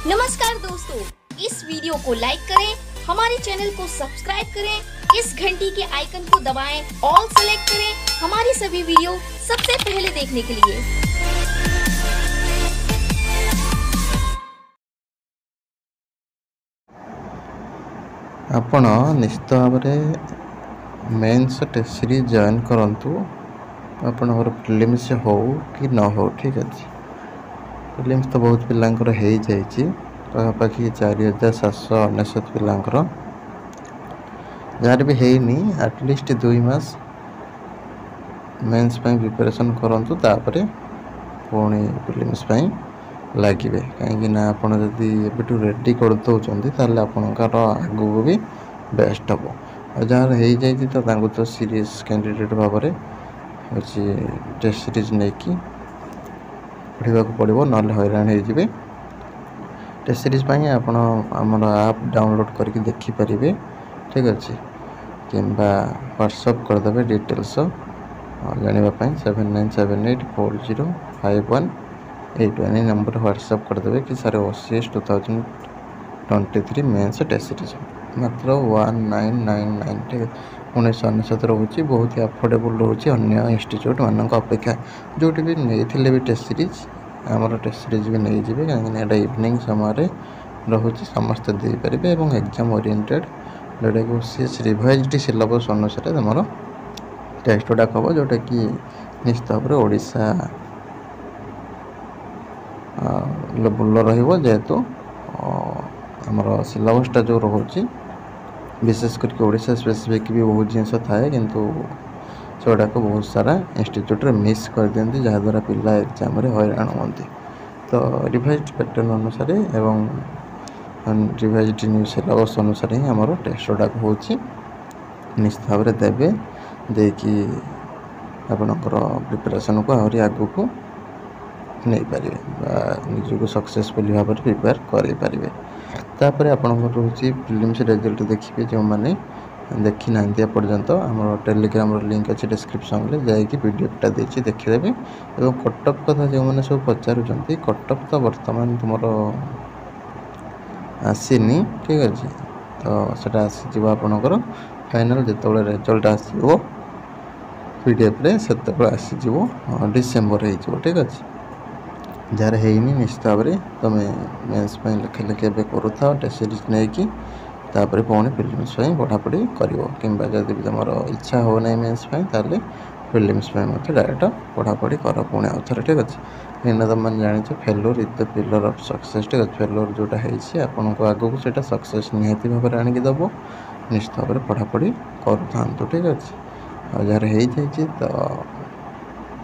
नमस्कार दोस्तों, इस वीडियो को लाइक करें, हमारे चैनल को सब्सक्राइब करें, इस घंटी के आइकन को दबाएं, ऑल सेलेक्ट करें हमारी सभी वीडियो सबसे पहले देखने के लिए। आपण निश्चित भाव मेन्स टेस्ट सीरीज जॉइन करंतु आपणकर प्रिलिम्स हो कि न हो। ठीक अच्छे, प्रिलिम्स तो बहुत पिलांकर हो जाइए, पाखापाखि 4799 पिलांकर जार भी हैनी एटलिस्ट 2 मास मेन्स प्रिपरेशन करंतु तापरे पुणी प्रिलिम्स लगे कहीं आपड़ जदि एबू रेडी कर दौरान ताले आपणकर आगू भी बेस्ट हम और जार हो जाए तो सीरीयस कैंडिडेट भाव में टेस्ट सीरीज नहीं कि पढ़ा पड़ो ना हैरान हो। टेस्ट सीरीज आपण आमर आप डाउनलोड करके देखिपारे। ठीक अच्छे, कि व्हाट्सअप करदे डिटेल्स जानापी 7978405181 नंबर व्हाट्सअप करदे कि sir OCS 2023 mains test series मात्र 1999। ठीक है, 1999 रोचे, बहुत ही अफोर्डेबल रोचे अन्य इंस्टीट्यूट मान अपेक्षा जो भी नहीं भी टेस्ट सीरीज आमर टेस्ट सीरीज भी नहीं जी कहीं इवनिंग समय रोचे समस्ते देपारे और एग्जाम ओरिएंटेड जोटा कि OCS रिवाइज्ड सिलेबस अनुसार तुम टेस्ट गुड़ाक हम जोटा कि निश्चित भाव में ओडिशा लेवल रेतु आमर सिलेबसटा जो रोचे विशेष करके ओडिशा स्पेसिफिक भी बहुत जिनस थाए किंतु से गुड़ाक बहुत सारा इंस्टीट्यूट मिस कर दिखती जहाद्वारा पिला एग्जाम हैरान होती। तो रिवाइज्ड पैटर्न अनुसार एवं रिवाइज्ड न्यू सिलेबस अनुसार ही आमर टेस्ट गुड़ाक हो निश्चित भाव में देवे देकी आपणकर प्रिपरेशन को आहरी आगू को नहीं पारे निजक सक्सेसफुल भाव में प्रिपेयर करें। तापर आपंकर रोचे प्रिलिम्स रिजल्ट देखिए जो मैंने देखी ना पर्यंत आम टेलीग्राम लिंक अच्छे डिस्क्रिप्शन में जाकि पीडीएफटा देती देखीदेवे और कटअप कथा जो मैंने सब पचारूँ कटअप तो बर्तमान तुम आसीनी। ठीक अच्छे, तो सेटा आसीज आपणकर फाइनल जो रिजल्ट आसो पीडीएफ से आसीज डिसेम्बर हो। ठीक अच्छे, जार हैनी निश्चित भाव में तुम मेन्स लेखे लेखे करूँ टेस्ट सीरीज नहीं कि तापर पुणी प्रिलिम्स पढ़ापढ़ी कर जब तुम इच्छा हो ना मेन्स ताले प्रिलिम्स डायरेक्ट पढ़ापढ़ी कर पुणी आउ थे। ठीक अच्छे, कहीं तुम जान failure is the pillar of success. ठीक अच्छे, फेलोर जोटा है आपन को आगू को सक्सेस निहाती भाव में आणिक दब निश्चित भाव में पढ़ापढ़ी करूँ। ठीक अच्छे, और जार हो जाए तो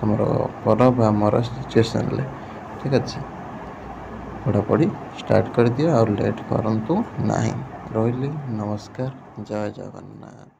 तुम कर आमर सिचुएसन। ठीक अच्छे, पढ़ापढ़ी स्टार्ट कर दिया और लेट करूँ ना। रही नमस्कार, जय जगन्नाथ।